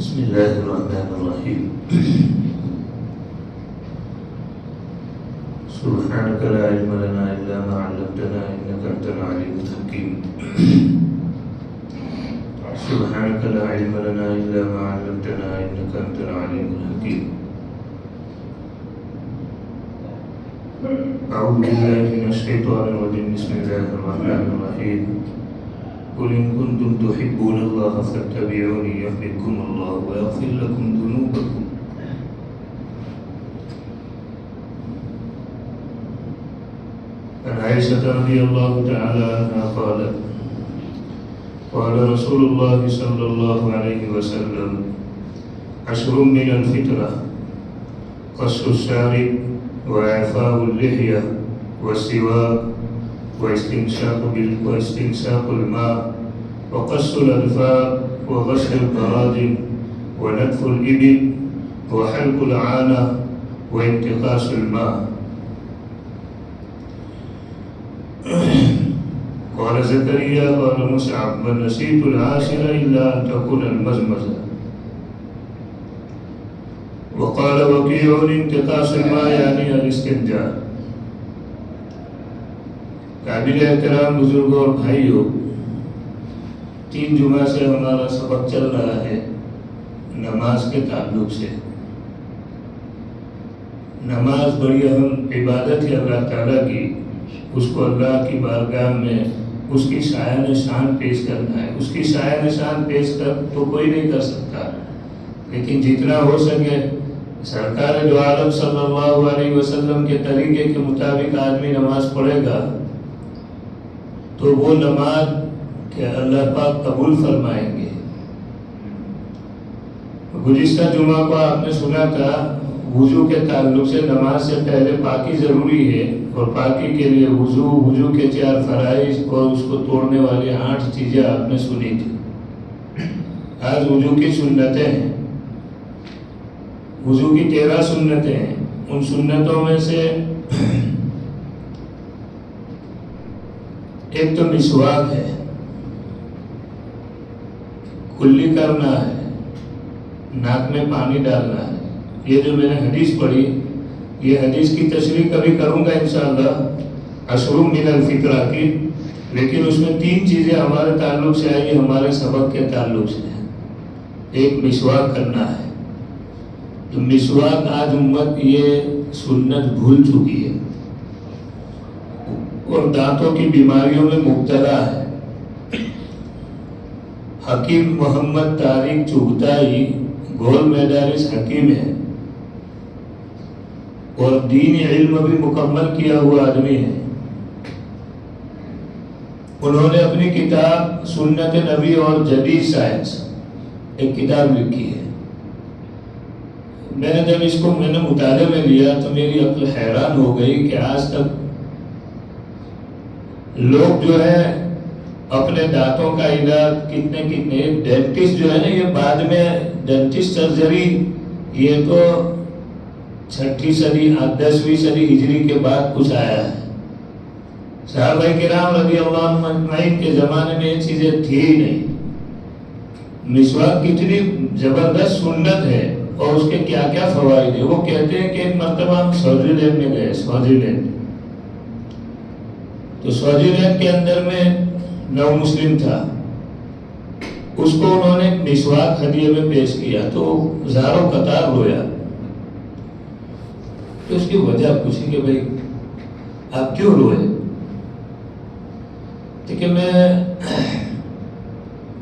بسم الله الرحمن الرحيم سبحانك لا علم لنا إلا ما علمتنا إنك أنت العليم الحكيم سبحانك لا علم لنا إلا ما علمتنا إنك أنت العليم الحكيم أعوذ بالله من الشيطان الرجيم بسم الله الرحمن الرحيم قل إن كنتم تحبون الله فاتبعوني يحببكم الله ويغفر لكم ذنوبكم عن عائشة رضي الله تعالى عنها قالت قال رسول الله صلى الله عليه وسلم 10 من الفطرة قص الشارب وإعفاء اللحية والسواك واستنشاق الماء وقص الأظفار وغسل البراجم ونتف الإبل وحلق العانة وانتقاص الماء. قال زكريا قال مصعب بل نسيت العاشر إلا أن تكون المزمزة. وقال وكيع انتقاص الماء يعني الاستنجاء. قابل احترام بزرگوں اور بھائیوں، 3 جمعہ سے ہمارا سبق چل رہا ہے نماز کے تعلق سے۔ نماز بڑی اہم عبادت ہے اللہ تعالیٰ کی، اس کو اللہ کی بارگاہ میں اس کی شایان شان پیش کرنا ہے۔ اس کی شایان شان پیش کر تو کوئی نہیں کر سکتا، لیکن جتنا ہو سکے سرکار دو عالم صلی اللہ علیہ وسلم کے طریقے کے مطابق آدمی نماز پڑھے گا تو وہ نماز کہ اللہ پاک قبول فرمائیں گے۔ گزشتہ جمعہ کو آپ نے سنا تھا وضو کے تعلق سے نماز سے پہلے پاکی ضروری ہے، اور پاکی کے لیے وضو کے 4 فرائض اور اس کو توڑنے والی 8 چیزیں آپ نے سنی تھی۔ آج وضو کی سنتیں ہیں، وضو کی 13 سنتیں ہیں۔ ان سنتوں میں سے ایک تو مسواک ہے، کلی کرنا ہے، ناک میں پانی ڈالنا ہے۔ یہ جو میں نے حدیث پڑھی، یہ حدیث کی تشریح کبھی کروں گا انشاءاللہ 10 من الفطرہ کی، لیکن اس میں 3 چیزیں ہمارے تعلق سے آئی، ہمارے سبق کے تعلق سے ہیں۔ ایک مسواک کرنا ہے، تو مسواک آج امت یہ سنت بھول چکی ہے اور دانتوں کی بیماریوں میں مبتلا ہے۔ حکیم محمد طارق چغتائی گول میڈالسٹ حکیم ہے اور دینی علم بھی مکمل کیا ہوا آدمی ہے۔ انہوں نے اپنی کتاب سنت نبی اور جدید سائنس ایک کتاب لکھی ہے۔ میں نے جب اس کو مطالعے میں لیا تو میری عقل حیران ہو گئی کہ آج تک لوگ جو ہے اپنے دانتوں کا علاج کتنے ڈینٹسٹ جو ہے نا، یہ بعد میں ڈینٹسٹ سرجری یہ تو 6ٹھی صدی 10ویں صدی ہجری کے بعد کچھ آیا ہے۔ صحابہ کرام رضی اللہ عنہم اجمعین کے زمانے میں یہ چیزیں تھی ہی نہیں۔ مسواک کتنی زبردست سنت ہے اور اس کے کیا کیا فوائد ہیں۔ وہ کہتے ہیں کہ ایک مرتبہ ہم سوئٹزر لینڈ میں گئے، تو سوئٹزر لینڈ کے اندر میں نو مسلم تھا، اس کو انہوں نے مسواک ہدیے میں پیش کیا تو زاروں قطار رویا۔ تو اس کی وجہ پوچھی کہ بھائی آپ کیوں روئے؟ کہ میں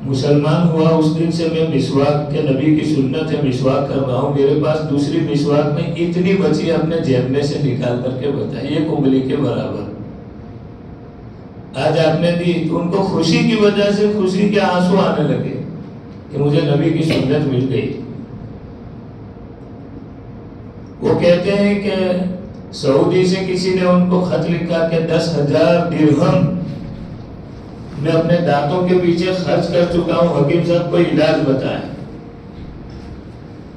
مسلمان ہوا اس دن سے میں مسواک کے نبی کی سنت ہے مسواک کر رہا ہوں، میرے پاس دوسری مسواک میں اتنی بچی اپنے جیب میں سے نکال کر کے بتائی، 1 انگلی کے برابر آج آپ نے دی۔ تو ان کو خوشی کی وجہ سے خوشی کے آنسو آنے لگے کہ مجھے نبی کی سنت مل گئی۔ وہ کہتے ہیں کہ سعودی سے کسی نے ان کو خط لکھا کہ 10,000 درہم میں اپنے دانتوں کے پیچھے خرچ کر چکا ہوں، حکیم صاحب کو علاج بتائیں۔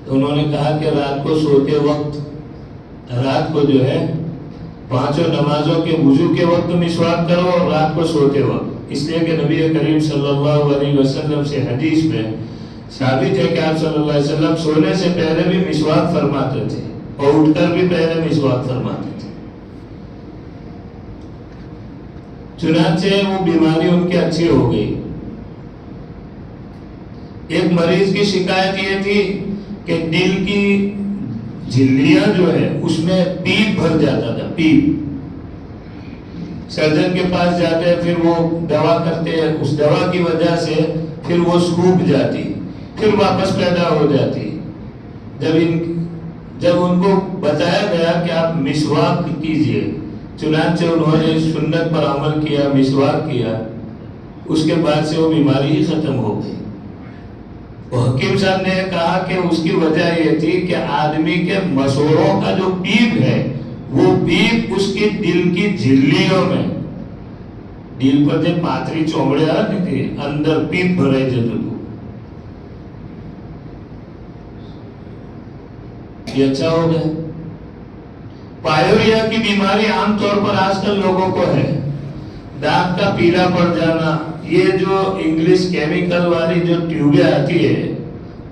تو انہوں نے کہا کہ رات کو سوتے وقت، رات کو جو ہے 5 نمازوں کے وضو کے وقت مسواک کرو اور رات کو سوتے وقت، اس لیے کہ نبی کریم صلی اللہ علیہ وسلم سے حدیث میں ثابت ہے کہ آپ صلی اللہ علیہ وسلم سونے سے پہلے بھی مسواک فرماتے تھے اور اٹھ کر بھی پہلے مسواک فرماتے تھے. چنانچہ وہ بیماری ان کی اچھی ہو گئی. ایک مریض کی شکایت یہ تھی کہ دل کی جھلیاں جو ہے اس میں پیپ بھر جاتا تھا. پیپ سرجن کے پاس جاتے پھر وہ دوا کرتے ہیں, اس دوا کی وجہ سے پھر وہ سوکھ جاتی, پھر واپس پیدا ہو جاتی. جب ان کو بتایا گیا کہ آپ مسواک کیجئے, چنانچہ انہوں نے سنت پر عمل کیا, مسواک کیا, اس کے بعد سے وہ بیماری ہی ختم ہو گئی. حکیم صاحب نے کہا کہ اس کی وجہ یہ تھی کہ آدمی کے مسوڑوں کا جو پیپ ہے وہ پیپ اس کی دل کی جھلیوں میں, دل پر جو پاتری چومڑے آتی تھی اندر پیپ بھرے جاتے. یہ اچھا ہو گیا. پائوریا کی بیماری عام طور پر آج کل لوگوں کو ہے, دانت کا پیلا پڑ جانا. یہ جو انگلش کیمیکل والی جو ٹیوبیں آتی ہے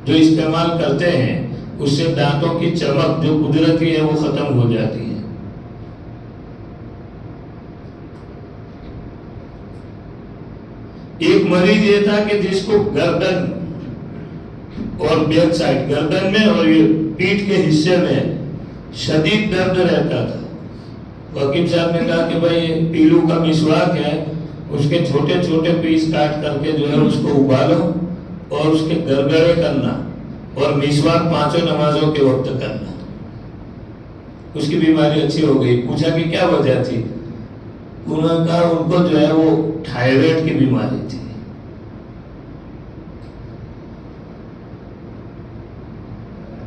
جو استعمال کرتے ہیں, اس سے دانتوں کی چمک جو قدرتی ہے وہ ختم ہو جاتی ہے. ایک مریض یہ تھا کہ جس کو گردن اور بیک سائڈ, گردن میں اور یہ پیٹھ کے حصے میں شدید درد رہتا تھا. حکیم صاحب نے کہا کہ بھائی پیلو کا مسواک ہے, اس کے چھوٹے چھوٹے پیس کاٹ کر کے جو ہے اس کو ابالو اور اس کے گرگرے کرنا اور مسواک 5 نمازوں کے وقت کرنا. اس کی بیماری اچھی ہو گئی. پوچھا کہ کیا وجہ تھی؟ انہوں نے کہا ان کو جو ہے وہ تھائرائیڈ کی بیماری تھی.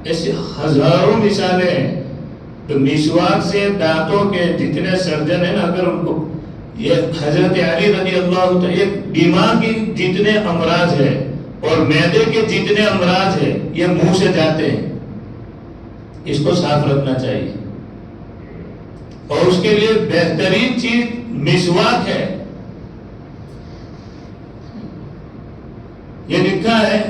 ایسے ہزاروں مثالیں ہیں. تو مسواک سے دانتوں کے جتنے سرجن ہیں نا, اگر ان کو یہ حضرت علی رضی اللہ تعالی, یہ دماغ کی جتنے امراض ہیں اور معدے کے جتنے امراض ہیں یہ منہ سے جاتے ہیں, اس کو صاف رکھنا چاہیے. اور اس کے لیے بہترین چیز مسواک ہے. یہ لکھا ہے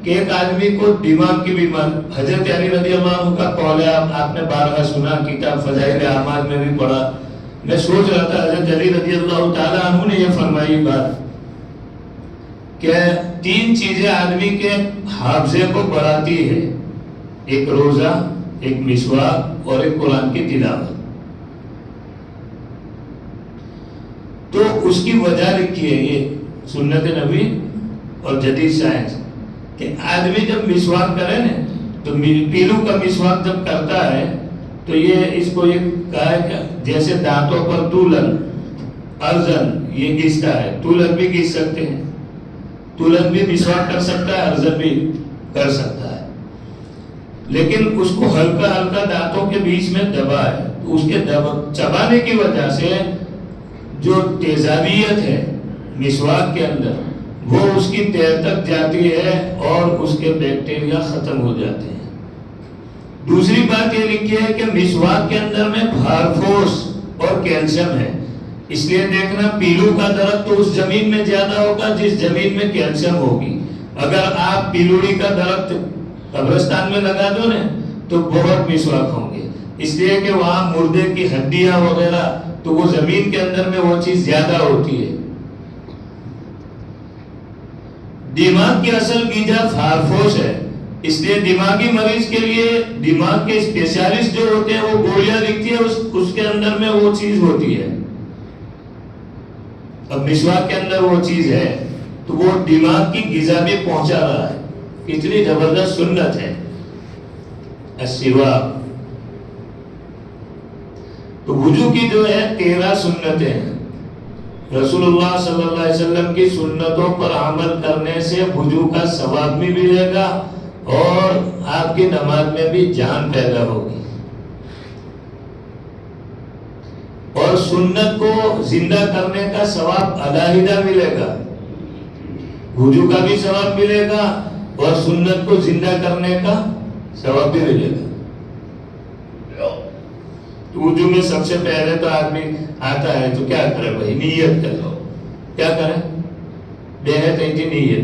کہ ایک آدمی کو دماغ کی بیماری, حضرت علی رضی اللہ عنہ کا قول ہے, آپ نے بارہا سنا, کتاب فضائل اعمال میں بھی پڑھا. میں سوچ رہا تھا حضرت علی رضی اللہ تعالی عنہ نے یہ فرمائی بات کہ 3 چیزیں آدمی کے حافظے کو بڑھاتی ہے, ایک روزہ, ایک مسواک اور ایک قرآن کی تلاوت. تو اس کی وجہ لکھی ہے یہ سنت نبی اور جدید سائنس کہ آدمی جب مسواک کرے نا, تو پیلو کا مسواک جب کرتا ہے تو یہ اس کو یہ کہا ہے کہ جیسے دانتوں پر تولن, ارزن یہ گھستا ہے, تولن بھی گھس سکتے ہیں, تولن بھی مسواک کر سکتا ہے, ارزن بھی کر سکتا ہے, لیکن اس کو ہلکا ہلکا دانتوں کے بیچ میں دبا ہے. تو اس کے چبانے کی وجہ سے جو تیزابیت ہے مسواک کے اندر وہ اس کی تہ تک جاتی ہے اور اس کے بیکٹیریا ختم ہو جاتے ہیں. دوسری بات یہ لکھی ہے کہ مسواک کے اندر میں فاسفورس اور کیلشیم ہے, اس لیے دیکھنا پیلو کا درخت تو اس زمین میں زیادہ ہوگا جس زمین میں کیلشیم ہوگی. اگر آپ پیلوڑی کا درخت قبرستان میں لگا دو نا تو بہت مسواک ہوں گے, اس لیے کہ وہاں مردے کی ہڈیاں وغیرہ, تو وہ زمین کے اندر میں وہ چیز زیادہ ہوتی ہے. دماغ کی اصل غذا فاسفورس ہے, اس لیے دماغی مریض کے لیے دماغ کے اسپیشلسٹ جو ہوتے ہیں وہ گولیاں لکھتی ہے, اس کے اندر میں وہ چیز ہوتی ہے. اب مسواک کے اندر وہ چیز ہے تو وہ دماغ کی غذا بھی پہنچا رہا ہے. کتنی زبردست سنت ہے السواک. تو وضو کی جو ہے 13 سنتیں ہیں. رسول اللہ صلی اللہ علیہ وسلم کی سنتوں پر عمل کرنے سے وضو کا ثواب بھی ملے گا اور آپ کی نماز میں بھی جان پیدا ہوگی, اور سنت کو زندہ کرنے کا ثواب علیحدہ ملے گا. وضو کا بھی ثواب ملے گا اور سنت کو زندہ کرنے کا ثواب بھی ملے گا. وضو میں سب سے پہلے تو آدمی آتا ہے تو کیا کرے بھائی, نیت کر لو. کیا کرے؟ દેહે તૈથી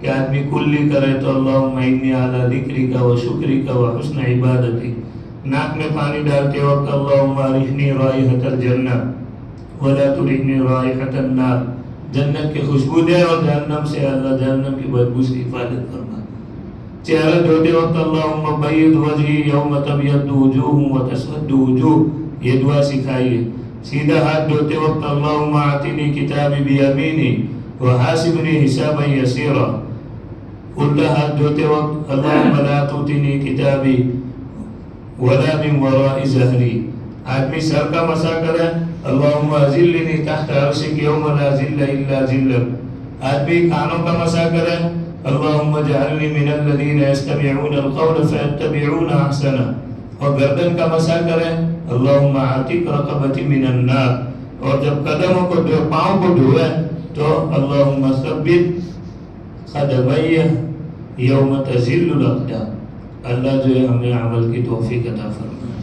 کہ آدمی کلی کرے تو اللہم انی علی ذکرک و شکرک و حسن عبادتی. ناک میں پانی ڈالتے وقت اللہم ارحنی رائحۃ الجنہ ولا ترحنی رائحۃ النار. جنت کی خوشبو دے اور جہنم سے اللہ جہنم کی بدبو سے حفاظت فرما. چہرہ دھوتے وقت اللہم بید وجہی یوم تبیض وجوہ و تسود وجوہ. یہ دعا سکھائیے. سیدھا ہاتھ دھوتے وقت اللہم اعطنی کتابی بیمینی وحاسبنی حسابا یسیرا. الٹا ہاتھ دھوتے وقت اللہم لا تعطنی کتابی ولا من وراء ظہری. آدمی سر کا مسح کرے اللہم اذلنی تحت عرشک یوم لا ذل الا ذلک. آدمی کانوں کا مسح کرے اللہم اجعلنی من الذین یستمعون القول فیتبعون احسنہ. اور گردن کا مسح کرے اللہم اعتق رقبتی من النار. اور جب قدموں کو پاؤں کو دھوئے تو اللہم ثبت قدمی یوم تزل الاقدام. اللہ جو ہے ہمیں عمل کی توفیق عطا فرمائے.